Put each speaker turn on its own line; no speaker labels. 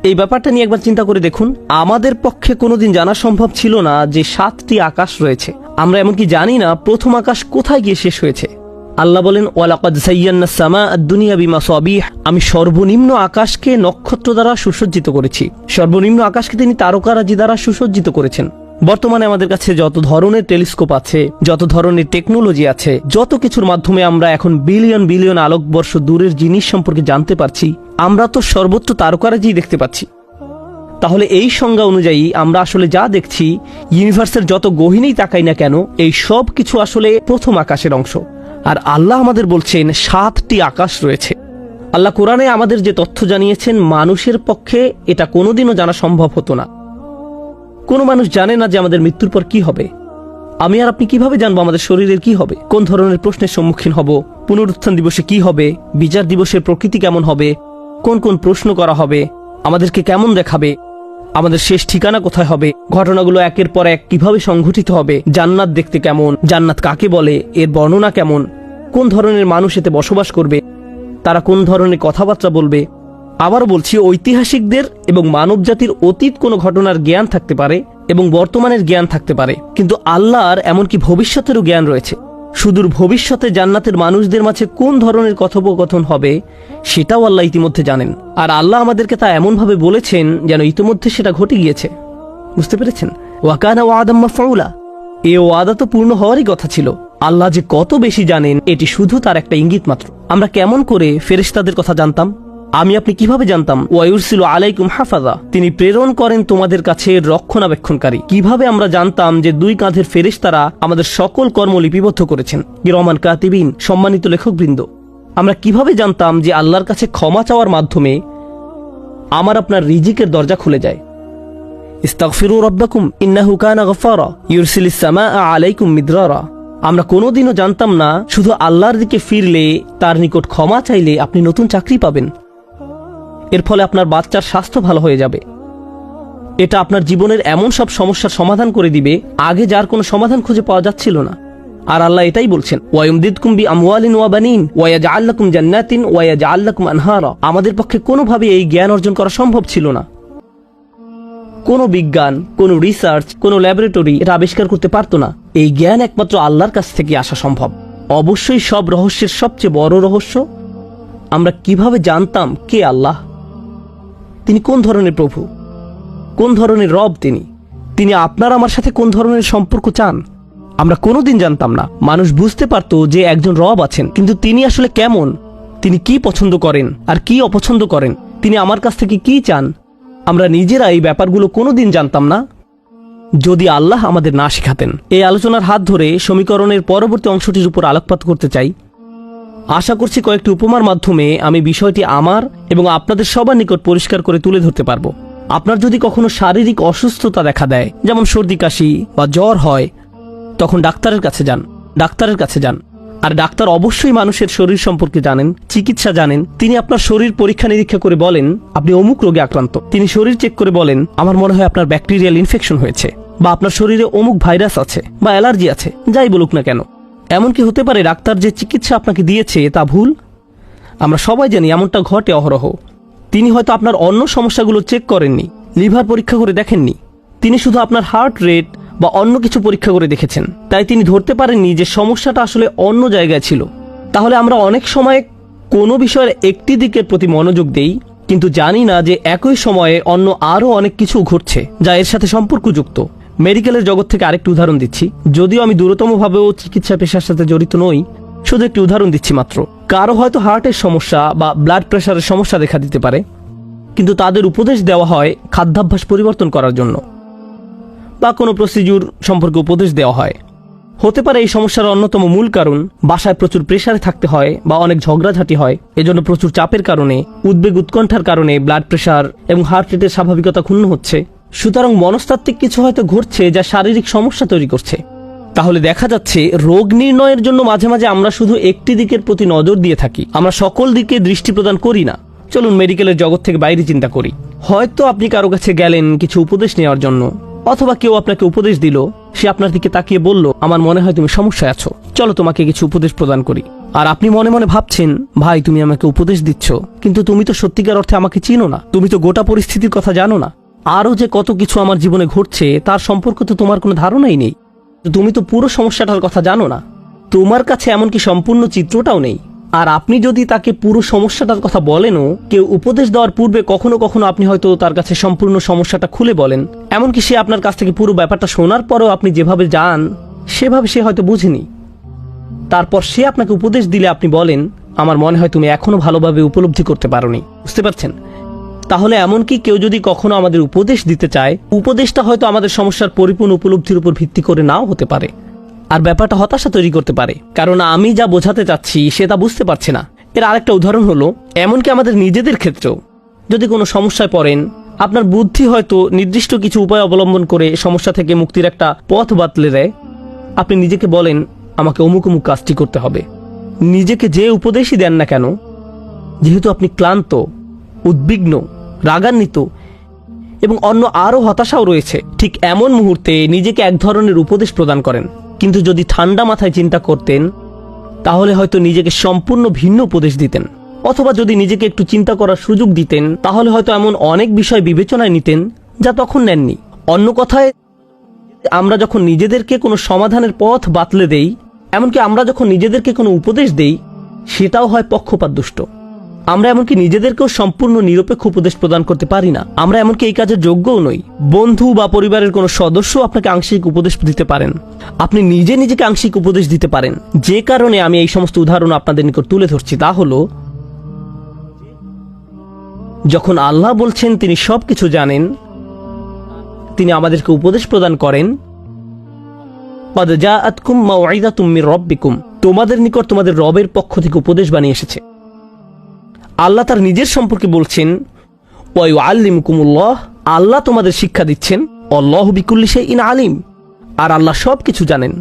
এই ব্যাপারটা নিয়ে একবার চিন্তা করে দেখুন। আমাদের পক্ষে কোনোদিন জানা সম্ভব ছিল না যে 7টি আকাশ রয়েছে। আমরা এমনকি জানি না প্রথম আকাশ কোথায় গিয়ে শেষ হয়েছে। আল্লাহ বলেন, ওয়ালাকাদ যায়্যানাস সামাআদ দুনিয়া বিমাসাবিহ, আমি সর্বনিম্ন আকাশকে নক্ষত্র দ্বারা সুসজ্জিত করেছি। সর্বনিম্ন আকাশকে তিনি তারকারাজি দ্বারা সুসজ্জিত করেছেন। বর্তমানে আমাদের কাছে যত ধরনের টেলিস্কোপ আছে, যত ধরনের টেকনোলজি আছে, যত কিছুর মাধ্যমে আমরা এখন বিলিয়ন বিলিয়ন আলোকবর্ষ দূরের জিনিস সম্পর্কে জানতে পারছি, আমরা তো সর্বত্র তারকারাজি দেখতে পাচ্ছি। তাহলে এই সংজ্ঞা অনুযায়ী আমরা আসলে যা দেখছি, ইউনিভার্সের যত গহীনেই তাকাই না কেন, এই সব কিছু আসলে প্রথম আকাশের অংশ। আর আল্লাহ আমাদের বলছেন 7টি আকাশ রয়েছে। আল্লাহ কোরআনে আমাদের যে তথ্য জানিয়েছেন, মানুষের পক্ষে এটা কোনোদিনও জানা সম্ভব হতো না। কোনো মানুষ জানে না যে আমাদের মৃত্যুর পর কি হবে। আমি আর আপনি কিভাবে জানবো আমাদের শরীরের কি হবে, কোন ধরনের প্রশ্নের সম্মুখীন হব, পুনরুত্থান দিবসে কি হবে, বিচার দিবসের প্রকৃতি কেমন হবে, কোন কোন প্রশ্ন করা হবে, আমাদেরকে কেমন দেখাবে, আমাদের শেষ ঠিকানা কোথায় হবে, ঘটনাগুলো একের পর এক কিভাবে সংঘটিত হবে, জান্নাত দেখতে কেমন, জান্নাত কাকে বলে, এর বর্ণনা কেমন, কোন ধরনের মানুষ এতে বসবাস করবে, তারা কোন ধরনের কথাবার্তা বলবে। আবার বলছি, ঐতিহাসিকদের এবং মানবজাতির অতীত কোনো ঘটনার জ্ঞান থাকতে পারে এবং বর্তমানের জ্ঞান থাকতে পারে, কিন্তু আল্লাহর এমনকি ভবিষ্যতেরও জ্ঞান রয়েছে। সুদূর ভবিষ্যতে জান্নাতের মানুষদের মাঝে কোন ধরনের কথোপকথন হবে সেটাও আল্লাহ ইতিমধ্যে জানেন। আর আল্লাহ আমাদেরকে তা এমনভাবে বলেছেন যেন ইতিমধ্যে সেটা ঘটে গিয়েছে। বুঝতে পেরেছেন? ওয়াকানা ওয়াদাম মাফউলা, এ ওয়াদা তো পূর্ণ হওয়ারই কথা ছিল। আল্লাহ যে কত বেশি জানেন এটি শুধু তার একটা ইঙ্গিত মাত্র। আমরা কেমন করে ফেরেশতাদের কথা জানতাম? আমি আপনি কিভাবে জানতাম? ওয়ায়ুরসিলু আলাইকুম হাফাজা, তিনি প্রেরণ করেন তোমাদের কাছে রক্ষণাবেক্ষণকারী। কিভাবে আমরা জানতাম যে 2 কাঁধের ফেরেশতারা আমাদের সকল কর্ম লিপিবদ্ধ করেছেন? কিরামান কাতিবিন, সম্মানিত লেখকবৃন্দ। আমরা কিভাবে জানতাম যে আল্লাহর কাছে ক্ষমা চাওয়ার মাধ্যমে আমার আপনার রিজিকের দরজা খুলে যায়? ইস্তাগফিরু রাব্বাকুম ইন্নাহু কানা গফফারা ইউরসিলিস সামাআ আলাইকুম মিদরারা। আমরা কোনোদিনও জানতাম না শুধু আল্লাহর দিকে ফিরলে, তার নিকট ক্ষমা চাইলে আপনি নতুন চাকরি পাবেন, এর ফলে আপনার বাচ্চার স্বাস্থ্য ভালো হয়ে যাবে। এটা আপনার জীবনের এমন সব সমস্যার সমাধান করে দিবে আগে যার কোনো সমাধান খুঁজে পাওয়া যাচ্ছিল না। আর আল্লাহ এটাই বলছেন, ওয়ায়ুমদিদকুম বিআমওয়ালিন ওয়া বানিন ওয়া ইয়াজআল লাকুম জান্নাতিন ওয়া ইয়াজআল লাকুম আনহারা। আমাদের পক্ষে কোনোভাবে এই জ্ঞান অর্জন করা সম্ভব ছিল না। কোনো বিজ্ঞান, কোনো রিসার্চ, কোনো ল্যাবরেটরি এটা আবিষ্কার করতে পারতো না। এই জ্ঞান একমাত্র আল্লাহর কাছ থেকে আসা সম্ভব। অবশ্যই সব রহস্যের সবচেয়ে বড় রহস্য, আমরা কিভাবে জানতাম কে আল্লাহ, তিনি কোন ধরনের প্রভু, কোন ধরনের রব, তিনি আপনার আমার সাথে কোন ধরনের সম্পর্ক চান। আমরা কোনোদিন জানতাম না। মানুষ বুঝতে পারতো যে একজন রব আছেন, কিন্তু তিনি আসলে কেমন, তিনি কি পছন্দ করেন আর কি অপছন্দ করেন, তিনি আমার কাছ থেকে কি চান, আমরা নিজেরা এই ব্যাপারগুলো কোনোদিন জানতাম না যদি আল্লাহ আমাদের না শেখাতেন। এই আলোচনার হাত ধরে সমীকরণের পরবর্তী অংশটির উপর আলোকপাত করতে চাই। আশা করছি কয়েকটি উপমার মাধ্যমে আমি বিষয়টি আমার এবং আপনাদের সবার নিকট পরিষ্কার করে তুলে ধরতে পারবো। আপনার যদি কখনো শারীরিক অসুস্থতা দেখা দেয়, যেমন সর্দি কাশি বা জ্বর হয়, তখন ডাক্তারের কাছে যান। আর ডাক্তার অবশ্যই মানুষের শরীর সম্পর্কে জানেন, চিকিৎসা জানেন। তিনি আপনার শরীর পরীক্ষা নিরীক্ষা করে বলেন আপনি অমুক রোগে আক্রান্ত। তিনি শরীর চেক করে বলেন আমার মনে হয় আপনার ব্যাকটেরিয়াল ইনফেকশন হয়েছে, বা আপনার শরীরে অমুক ভাইরাস আছে বা অ্যালার্জি আছে, যাই বলুক না কেন। এমনকি হতে পারে ডাক্তার যে চিকিৎসা আপনাকে দিয়েছে তা ভুল। আমরা সবাই জানি এমনটা ঘটে অহরহ। তিনি হয়তো আপনার অন্য সমস্যাগুলো চেক করেননি, লিভার পরীক্ষা করে দেখেননি, তিনি শুধু আপনার হার্ট রেট বা অন্য কিছু পরীক্ষা করে দেখেছেন। তাই তিনি ধরতে পারেননি যে সমস্যাটা আসলে অন্য জায়গায় ছিল। তাহলে আমরা অনেক সময় কোনো বিষয়ের একটি দিকের প্রতি মনোযোগ দেই, কিন্তু জানি না যে একই সময়ে অন্য আরও অনেক কিছু ঘটছে যা এর সাথে সম্পর্কযুক্ত। মেডিকেলের জগৎ থেকে আরেকটি উদাহরণ দিচ্ছি, যদিও আমি দূরতমভাবেও চিকিৎসা পেশার সাথে জড়িত নই, শুধু একটি উদাহরণ দিচ্ছি মাত্র। কারো হয়তো হার্টের সমস্যা বা ব্লাড প্রেশারের সমস্যা দেখা দিতে পারে, কিন্তু তাদের উপদেশ দেওয়া হয় খাদ্যাভ্যাস পরিবর্তন করার জন্য, বা কোনো প্রসিডিউর সম্পর্কে উপদেশ দেওয়া হয়। হতে পারে এই সমস্যার অন্যতম মূল কারণ বাসায় প্রচুর প্রেসারে থাকতে হয় বা অনেক ঝগড়াঝাটি হয়, এজন্য প্রচুর চাপের কারণে, উদ্বেগ উৎকণ্ঠার কারণে ব্লাড প্রেশার এবং হার্ট রেটের স্বাভাবিকতা ক্ষুণ্ণ হচ্ছে। সুতরাং মনস্তাত্ত্বিক কিছু হয়তো ঘটছে যা শারীরিক সমস্যা তৈরি করছে। তাহলে দেখা যাচ্ছে রোগ নির্ণয়ের জন্য মাঝে মাঝে আমরা শুধু একটি দিকের প্রতি নজর দিয়ে থাকি, আমরা সকল দিকে দৃষ্টি প্রদান করি না। চলুন মেডিকেলের জগৎ থেকে বাইরে চিন্তা করি। হয়তো আপনি কারো কাছে গেলেন কিছু উপদেশ নেওয়ার জন্য, অথবা কেউ আপনাকে উপদেশ দিল, সে আপনার দিকে তাকিয়ে বলল আমার মনে হয় তুমি সমস্যায় আছো, চলো তোমাকে কিছু উপদেশ প্রদান করি। আর আপনি মনে মনে ভাবছেন, ভাই তুমি আমাকে উপদেশ দিচ্ছ, কিন্তু তুমি তো সত্যিকার অর্থে আমাকে চিনো না, তুমি তো গোটা পরিস্থিতির কথা জানো না, আরও যে কত কিছু আমার জীবনে ঘটছে তার সম্পর্কে তো তোমার কোনো ধারণাই নেই, তুমি তো পুরো সমস্যাটার কথা জানো না, তোমার কাছে এমনকি সম্পূর্ণ চিত্রটাও নেই। আর আপনি যদি তাকে পুরো সমস্যাটার কথা বলেনও, কেউ উপদেশ দেওয়ার পূর্বে কখনো কখনো আপনি হয়তো তার কাছে সম্পূর্ণ সমস্যাটা খুলে বলেন, এমনকি সে আপনার কাছ থেকে পুরো ব্যাপারটা শোনার পরেও আপনি যেভাবে যান সেভাবে সে হয়তো বুঝেনি। তারপর সে আপনাকে উপদেশ দিলে আপনি বলেন, আমার মনে হয় তুমি এখনো ভালোভাবে উপলব্ধি করতে পারোনি। বুঝতে পারছেন? তাহলে এমনকি কেউ যদি কখনো আমাদের উপদেশ দিতে চায়, উপদেশটা হয়তো আমাদের সমস্যার পরিপূর্ণ উপলব্ধির উপর ভিত্তি করে নাও হতে পারে, আর ব্যাপারটা হতাশা তৈরি করতে পারে, কারণ আমি যা বোঝাতে চাচ্ছি সে তা বুঝতে পারছে না। এর আরেকটা উদাহরণ হলো, এমনকি আমাদের নিজেদের ক্ষেত্রেও যদি কোনো সমস্যায় পড়েন, আপনার বুদ্ধি হয়তো নির্দিষ্ট কিছু উপায় অবলম্বন করে সমস্যা থেকে মুক্তির একটা পথ বাতলে দেয়। আপনি নিজেকে বলেন, আমাকে অমুক অমুক কাজটি করতে হবে। নিজেকে যে উপদেশই দেন না কেন, যেহেতু আপনি ক্লান্ত, উদ্বিগ্ন, রাগান্বিত এবং অন্য আরও হতাশাও রয়েছে, ঠিক এমন মুহূর্তে নিজেকে এক ধরনের উপদেশ প্রদান করেন। কিন্তু যদি ঠান্ডা মাথায় চিন্তা করতেন, তাহলে হয়তো নিজেকে সম্পূর্ণ ভিন্ন উপদেশ দিতেন, অথবা যদি নিজেকে একটু চিন্তা করার সুযোগ দিতেন, তাহলে হয়তো এমন অনেক বিষয় বিবেচনায় নিতেন যা তখন নেননি। অন্য কথায়, আমরা যখন নিজেদেরকে কোনো সমাধানের পথ বাতলে দেই, এমনকি আমরা যখন নিজেদেরকে কোনো উপদেশ দেই, সেটাও হয় পক্ষপাতদুষ্ট। আমরা এমনকি নিজেদেরকেও সম্পূর্ণ নিরপেক্ষ উপদেশ প্রদান করতে পারি না। আমরা এমনকি এই কাজের যোগ্যও নই। বন্ধু বা পরিবারের কোনো সদস্য আপনাকে আংশিক উপদেশ দিতে পারেন, আপনি নিজে নিজেকে আংশিক উপদেশ দিতে পারেন। যে কারণে আমি এই সমস্ত উদাহরণ আপনাদের নিকট তুলে ধরছি তা হলো, যখন আল্লাহ বলছেন তিনি সবকিছু জানেন, তিনি আমাদেরকে উপদেশ প্রদান করেন, قد جاءتكم موعظة من ربكم, তোমাদের নিকট তোমাদের রবের পক্ষ থেকে উপদেশ বানিয়ে এসেছে। আল্লাহ তার নিজের সম্পর্কে বলছেন, ওয়ায়ুআল্লিমুকুমুল্লাহ, আল্লাহ তোমাদের শিক্ষা দিচ্ছেন, আল্লাহু বিকুল্লি শাইইন আলিম, আর আল্লাহ সব কিছু জানেন।